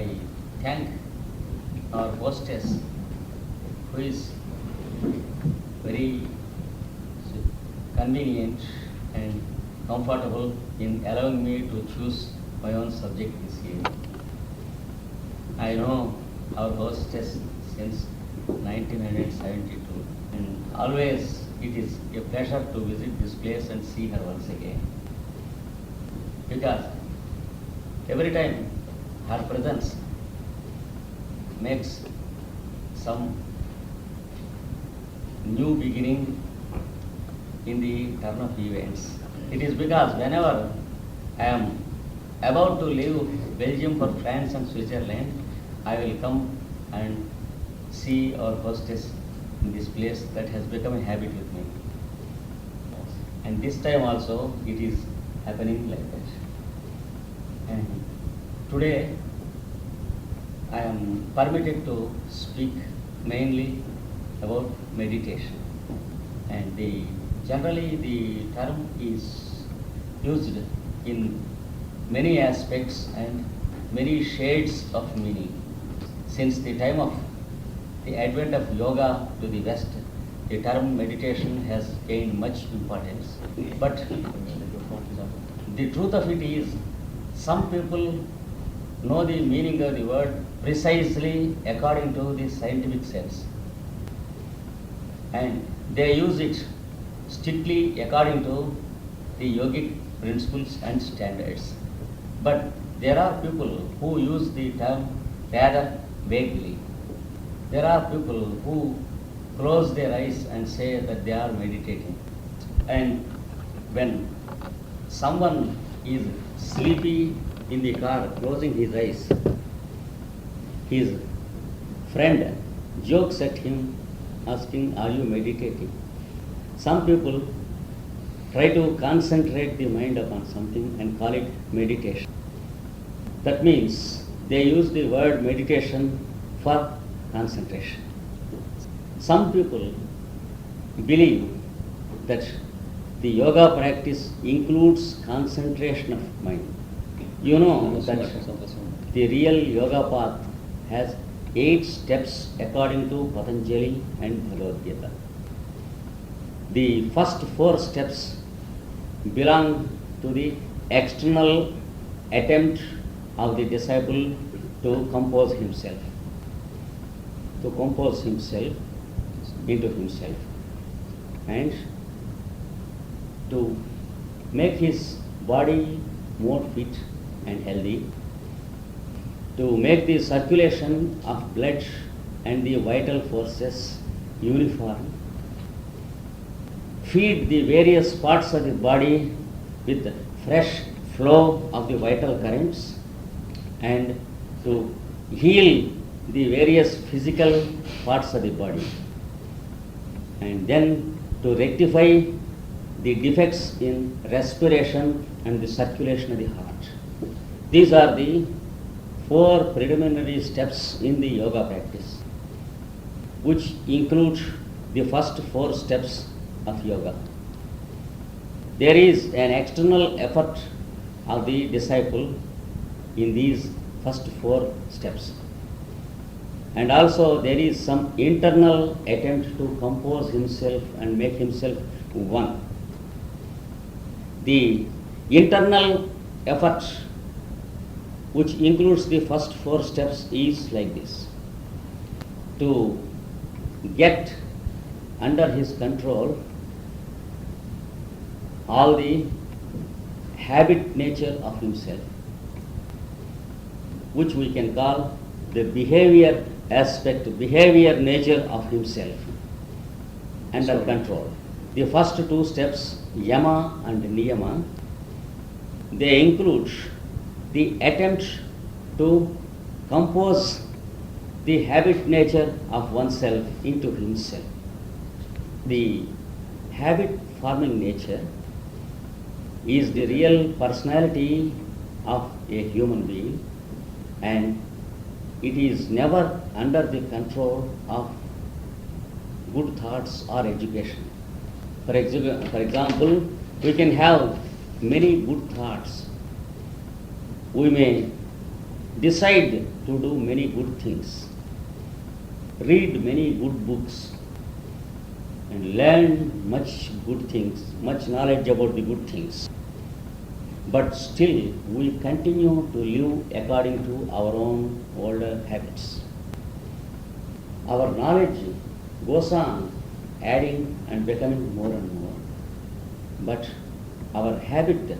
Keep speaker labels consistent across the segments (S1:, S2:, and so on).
S1: I thank our hostess who is very convenient and comfortable in allowing me to choose my own subject this year. I know our hostess since 1972 and always it is a pleasure to visit this place and see her once again. Because every time her presence makes some new beginning in the turn of events. It is because whenever I am about to leave Belgium for France and Switzerland, I will come and see our hostess in this place that has become a habit with me. And this time also it is happening like that. And today I am permitted to speak mainly about meditation. And generally the term is used in many aspects and many shades of meaning. Since the time of the advent of yoga to the West, the term meditation has gained much importance. But the truth of it is, some people know the meaning of the word precisely according to the scientific sense. And they use it strictly according to the yogic principles and standards. But there are people who use the term rather vaguely. There are people who close their eyes and say that they are meditating. And when someone is sleepy in the car, closing his eyes, his friend jokes at him asking, "Are you meditating?" Some people try to concentrate the mind upon something and call it meditation. That means they use the word meditation for concentration. Some people believe that the yoga practice includes concentration of mind. You know that the real yoga path has 8 steps according to Patanjali and Bhagavad Gita. The first 4 steps belong to the external attempt of the disciple to compose himself into himself and to make his body more fit and healthy, to make the circulation of blood and the vital forces uniform, feed the various parts of the body with fresh flow of the vital currents, and to heal the various physical parts of the body, and then to rectify the defects in respiration and the circulation of the heart. These are the 4 preliminary steps in the yoga practice, which include the first 4 steps of yoga. There is an external effort of the disciple in these first 4 steps. And also there is some internal attempt to compose himself and make himself one. The internal effort, which includes the first 4 steps, is like this: to get under his control all the habit nature of himself, which we can call the behavior nature of himself, under control. The first 2 steps, yama and niyama, they include the attempt to compose the habit nature of oneself into himself. The habit forming nature is the real personality of a human being, and it is never under the control of good thoughts or education. For example, we can have many good thoughts. We may decide to do many good things, read many good books, and learn much good things, much knowledge about the good things. But still, we continue to live according to our own older habits. Our knowledge goes on adding and becoming more and more. But our habit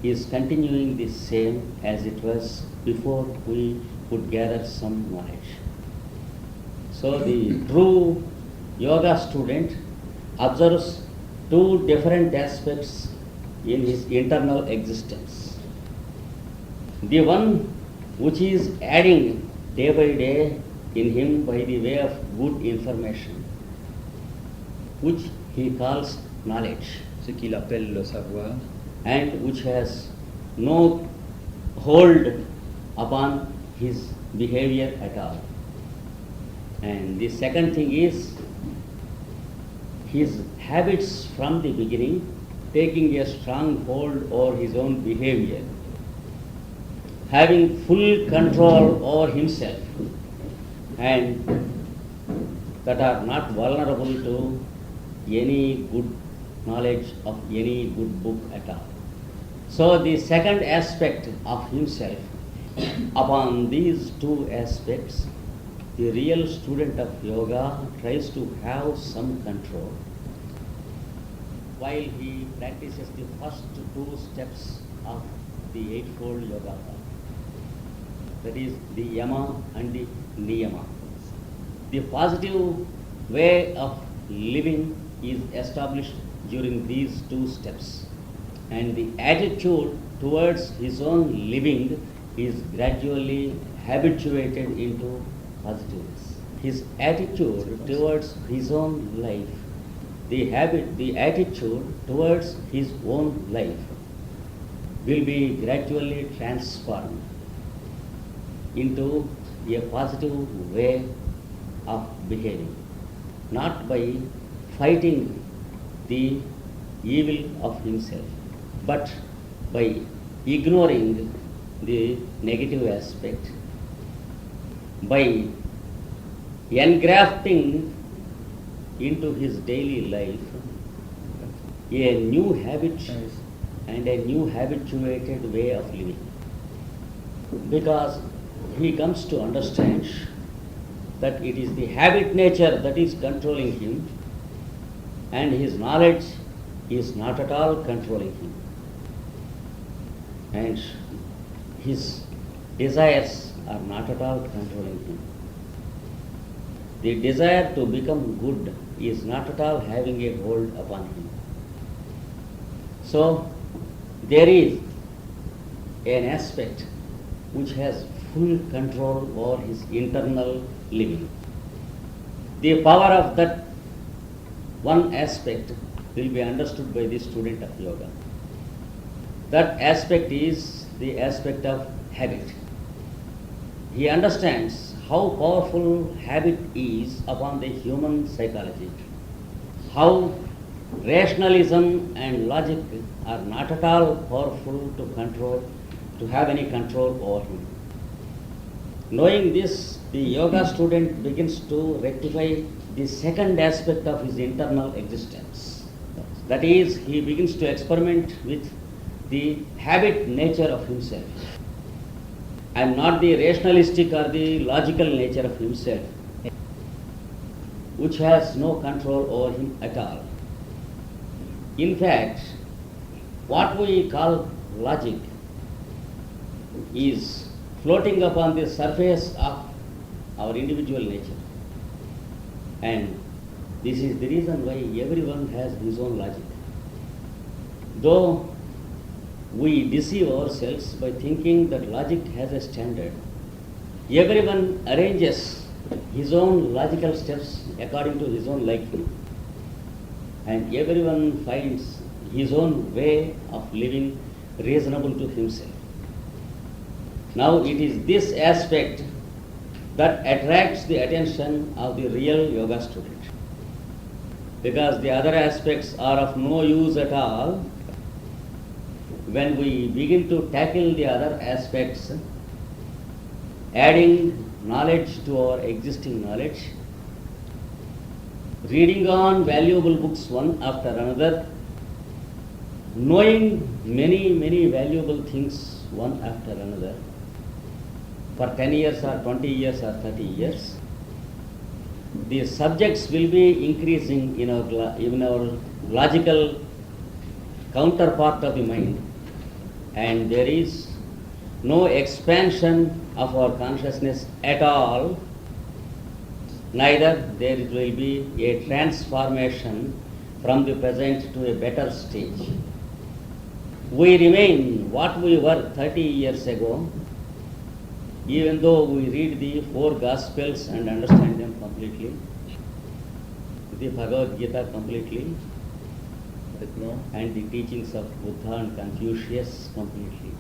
S1: is continuing the same as it was before we could gather some knowledge. So the true yoga student observes two different aspects in his internal existence. The one which is adding day by day in him by the way of good information, which he calls knowledge,
S2: Ce qu'il appelle le savoir,
S1: and which has no hold upon his behavior at all. And the second thing is his habits from the beginning taking a strong hold over his own behavior, having full control over himself, and that are not vulnerable to any good knowledge of any good book at all. So the second aspect of himself, upon these two aspects, the real student of yoga tries to have some control while he practices the first two steps of the Eightfold Yoga Path. That is the yama and the niyama. The positive way of living is established during these two steps, and the attitude towards his own living is gradually habituated into positiveness. His attitude towards his own life, the attitude towards his own life will be gradually transformed into a positive way of behaving, not by fighting the evil of himself, but by ignoring the negative aspect, by engrafting into his daily life a new habit and a new habituated way of living. Because he comes to understand that it is the habit nature that is controlling him, and his knowledge is not at all controlling him. And his desires are not at all controlling him. The desire to become good is not at all having a hold upon him. So there is an aspect which has full control over his internal living. The power of that one aspect will be understood by the student of yoga. That aspect is the aspect of habit. He understands how powerful habit is upon the human psychology, how rationalism and logic are not at all powerful to have any control over him. Knowing this, the yoga student begins to rectify the second aspect of his internal existence. That is, he begins to experiment with the habit nature of himself, and not the rationalistic or the logical nature of himself, which has no control over him at all. In fact, what we call logic is floating upon the surface of our individual nature. And this is the reason why everyone has his own logic. Though we deceive ourselves by thinking that logic has a standard, everyone arranges his own logical steps according to his own liking, and everyone finds his own way of living reasonable to himself. Now it is this aspect that attracts the attention of the real yoga student, because the other aspects are of no use at all. When we begin to tackle the other aspects, adding knowledge to our existing knowledge, reading on valuable books one after another, knowing many valuable things one after another for 10 years or 20 years or 30 years. The subjects will be increasing in our logical counterpart of the mind, and there is no expansion of our consciousness at all, neither there will be a transformation from the present to a better stage. We remain what we were 30 years ago, even though we read the 4 Gospels and understand them completely, the Bhagavad Gita completely, and the teachings of Buddha and Confucius completely.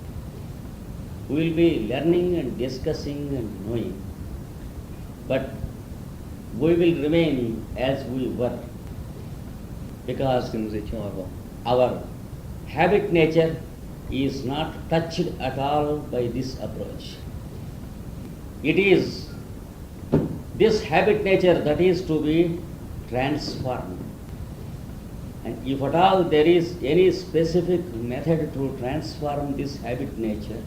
S1: We will be learning and discussing and knowing, but we will remain as we were, because
S2: que nous étions avant.
S1: our habit nature is not touched at all by this approach. It is this habit nature that is to be transformed. And if at all there is any specific method to transform this habit nature,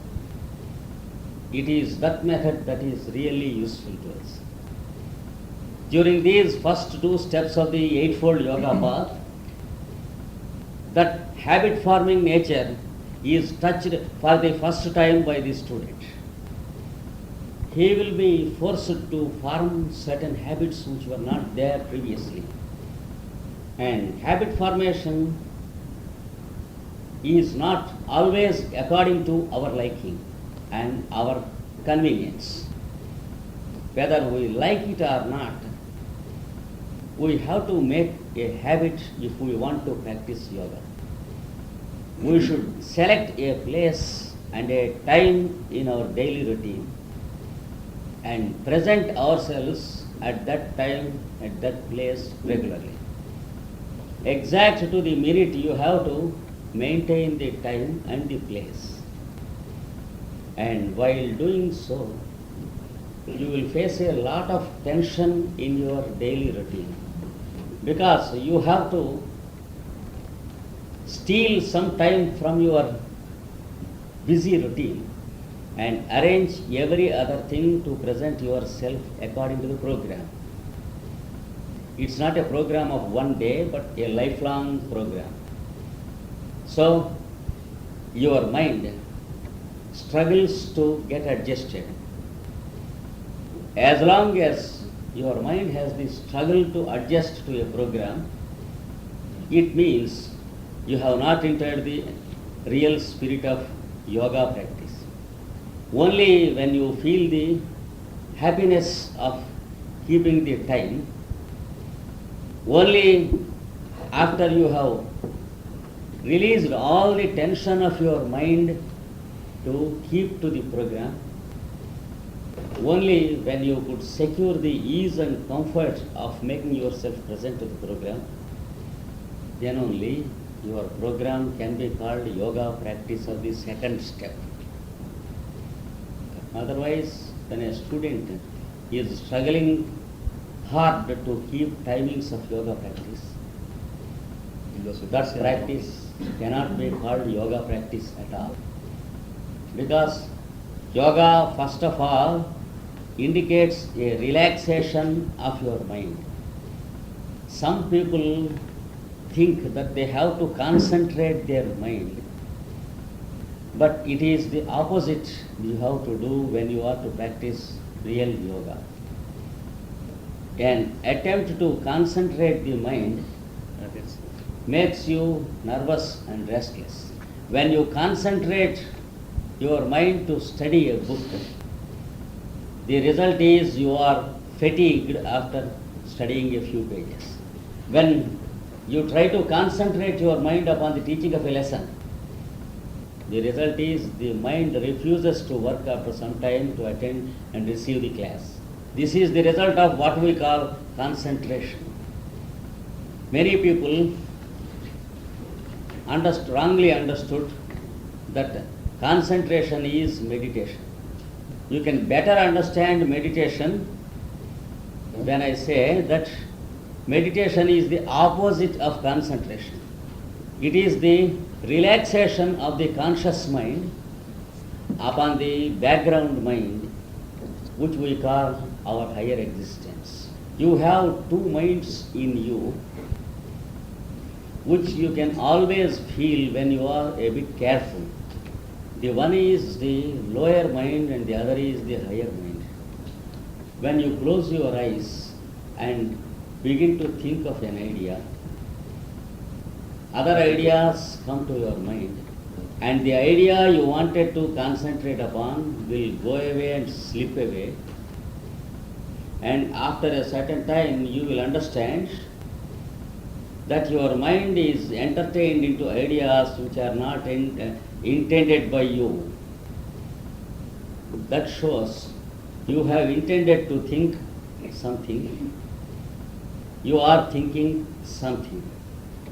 S1: it is that method that is really useful to us. During these first 2 steps of the Eightfold Yoga path, that habit forming nature is touched for the first time by the student. He will be forced to form certain habits which were not there previously. And habit formation is not always according to our liking and our convenience. Whether we like it or not, we have to make a habit if we want to practice yoga. We should select a place and a time in our daily routine and present ourselves at that time, at that place regularly. Exact to the minute you have to maintain the time and the place. And while doing so, you will face a lot of tension in your daily routine, because you have to steal some time from your busy routine and arrange every other thing to present yourself according to the program. It's not a program of one day, but a lifelong program. So your mind struggles to get adjusted. As long as your mind has the struggle to adjust to a program, it means you have not entered the real spirit of yoga practice. Only when you feel the happiness of keeping the time, only after you have released all the tension of your mind to keep to the program, only when you could secure the ease and comfort of making yourself present to the program, then only your program can be called yoga practice of the second step. Otherwise, when a student is struggling hard to keep timings of yoga practice, that practice cannot be called yoga practice at all. Because yoga, first of all, indicates a relaxation of your mind. Some people think that they have to concentrate their mind, but it is the opposite you have to do when you are to practice real yoga. An attempt to concentrate the mind makes you nervous and restless. When you concentrate your mind to study a book, the result is you are fatigued after studying a few pages. When you try to concentrate your mind upon the teaching of a lesson, the result is the mind refuses to work after some time to attend and receive the class. This is the result of what we call concentration. Many people wrongly understood that concentration is meditation. you can better understand meditation when I say that meditation is the opposite of concentration. It is the relaxation of the conscious mind upon the background mind, which we call our higher existence. You have two minds in you, which you can always feel when you are a bit careful. The one is the lower mind and the other is the higher mind. When you close your eyes and begin to think of an idea, other ideas come to your mind, and the idea you wanted to concentrate upon will go away and slip away. And after a certain time, you will understand that your mind is entertained into ideas which are not intended by you. That shows you have intended to think something, you are thinking something.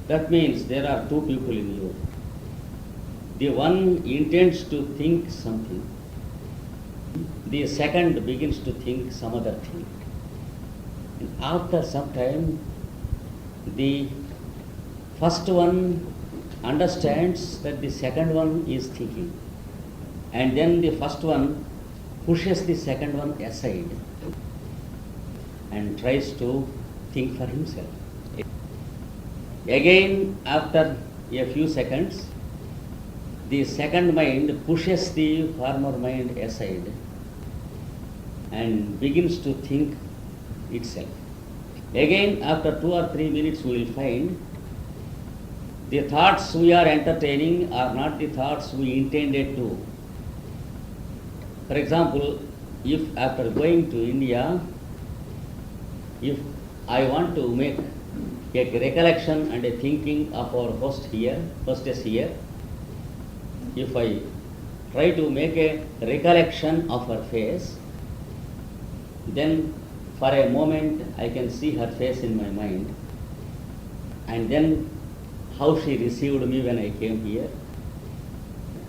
S1: That means there are two people in you. The one intends to think something, the second begins to think some other thing. And after some time, the first one understands that the second one is thinking, and then the first one pushes the second one aside and tries to think for himself. Again, after a few seconds, the second mind pushes the former mind aside and begins to think itself. Again, after 2 or 3 minutes, we will find the thoughts we are entertaining are not the thoughts we intended to. For example, if after going to India, if I want to make a recollection and a thinking of our hostess here, if I try to make a recollection of her face, then for a moment I can see her face in my mind, and then how she received me when I came here,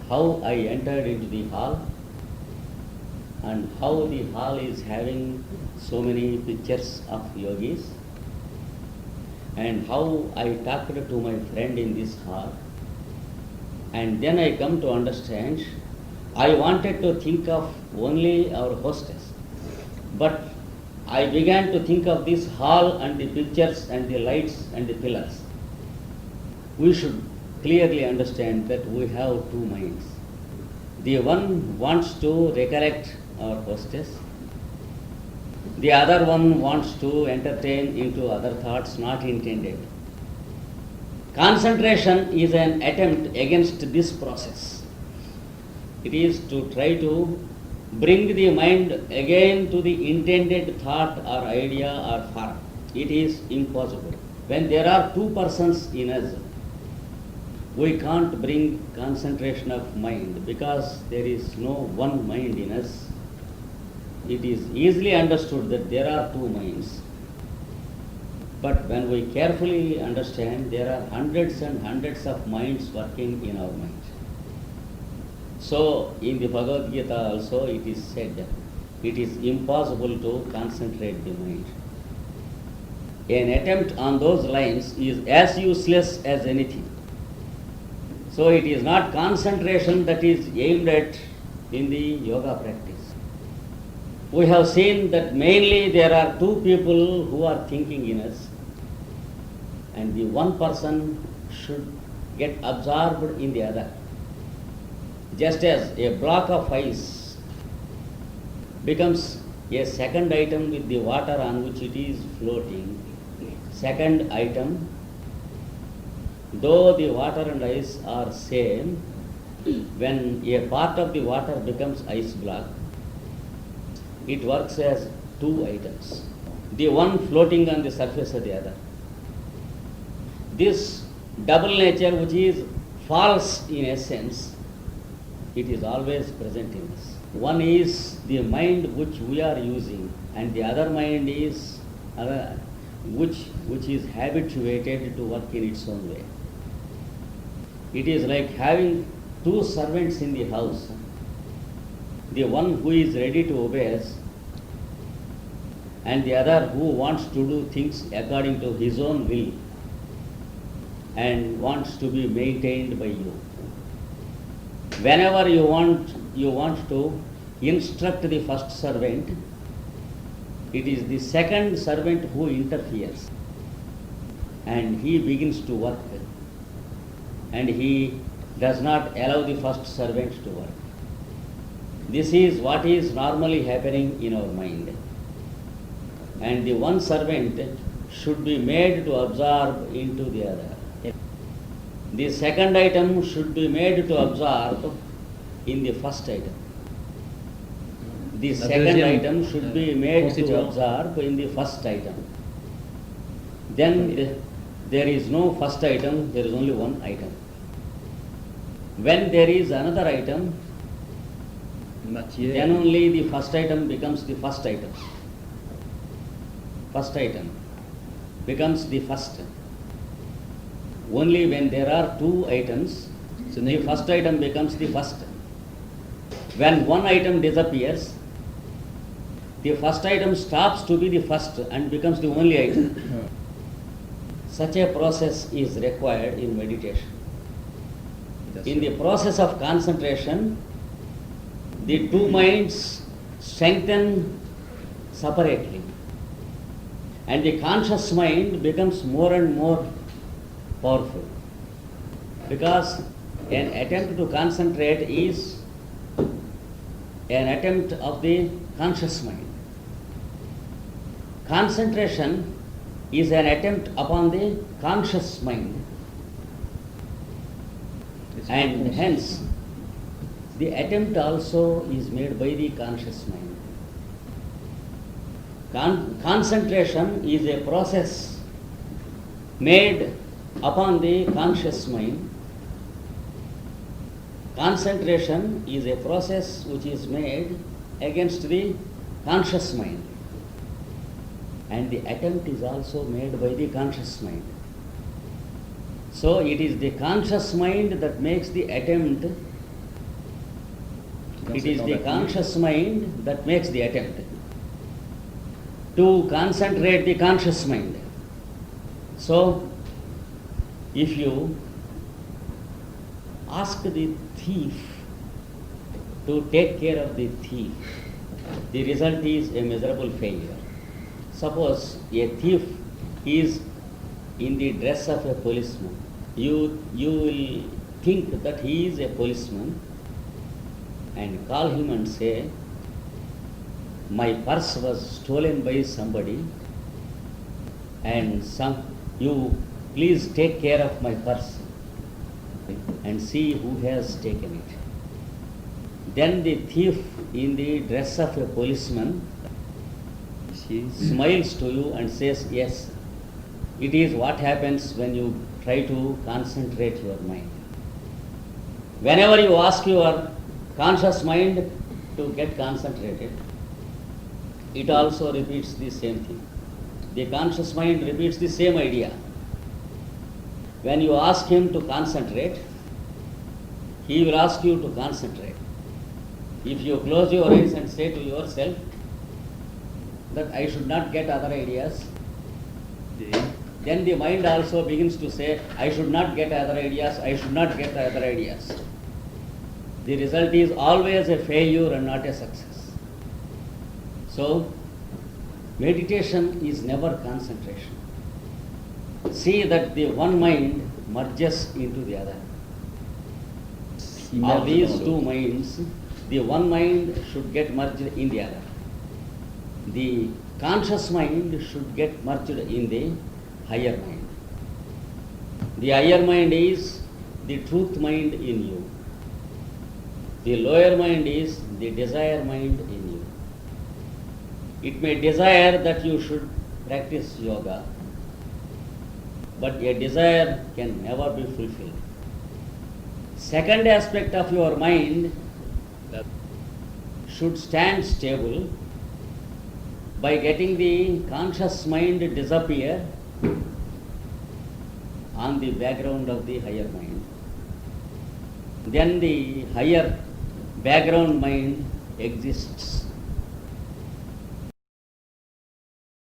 S1: how I entered into the hall, and how the hall is having so many pictures of yogis, and how I talked to my friend in this hall. And then I come to understand I wanted to think of only our hostess, but I began to think of this hall and the pictures and the lights and the pillars. We should clearly understand that we have two minds. The one wants to recollect our hostess, the other one wants to entertain into other thoughts not intended. Concentration is an attempt against this process. It is to try to bring the mind again to the intended thought or idea or form. It is impossible. When there are two persons in us, we can't bring concentration of mind because there is no one mind in us. It is easily understood that there are two minds. But when we carefully understand, there are hundreds and hundreds of minds working in our mind. So, in the Bhagavad Gita also it is said, it is impossible to concentrate the mind. An attempt on those lines is as useless as anything. So, it is not concentration that is aimed at in the yoga practice. We have seen that mainly there are two people who are thinking in us, and the one person should get absorbed in the other. Just as a block of ice becomes a second item with the water on which it is floating, second item, though the water and ice are same, when a part of the water becomes ice block, it works as two items, the one floating on the surface of the other. This double nature, which is false in essence, it is always present in us. One is the mind which we are using, and the other mind is which is habituated to work in its own way. It is like having two servants in the house. the one who is ready to obey us, and the other who wants to do things according to his own will and wants to be maintained by you. Whenever you want to instruct the first servant, it is the second servant who interferes, and he begins to work, and he does not allow the first servant to work. This is what is normally happening in our mind. And the one servant should be made to absorb into the other. The second item should be made to absorb in the first item. The second item should be made to absorb in the first item. Then there is no first item, there is only one item. When there is another item, then only the first item becomes the first item. First item becomes the first. Only when there are two items, the first item becomes the first. When one item disappears, the first item stops to be the first and becomes the only item. Such a process is required in meditation. In the process of concentration, the two minds strengthen separately, and the conscious mind becomes more and more powerful, because an attempt to concentrate is an attempt of the conscious mind. Concentration is an attempt upon the conscious mind, and hence the attempt also is made by the conscious mind. Concentration is a process made upon the conscious mind. Concentration is a process which is made against the conscious mind, and the attempt is also made by the conscious mind. So it is the conscious mind that makes the attempt. It is the conscious mind that makes the attempt to concentrate the conscious mind. So if you ask the thief to take care of the thief, the result is a miserable failure. Suppose a thief is in the dress of a policeman. You will think that he is a policeman and call him and say, my purse was stolen by somebody, and you please take care of my purse and see who has taken it. Then the thief in the dress of a policeman smiles to you and says, yes, it is what happens when you try to concentrate your mind. Whenever you ask your conscious mind to get concentrated, it also repeats the same thing. The conscious mind repeats the same idea. When you ask him to concentrate, he will ask you to concentrate. If you close your eyes and say to yourself that I should not get other ideas, then the mind also begins to say, I should not get other ideas, I should not get other ideas. The result is always a failure and not a success. So, meditation is never concentration. See that the one mind merges into the other. Of these two minds, the one mind should get merged in the other. The conscious mind should get merged in the higher mind. The higher mind is the truth mind in you. The lower mind is the desire mind in you. It may desire that you should practice yoga, but a desire can never be fulfilled. Second aspect of your mind should stand stable by getting the conscious mind disappear on the background of the higher mind. Then the higher background mind exists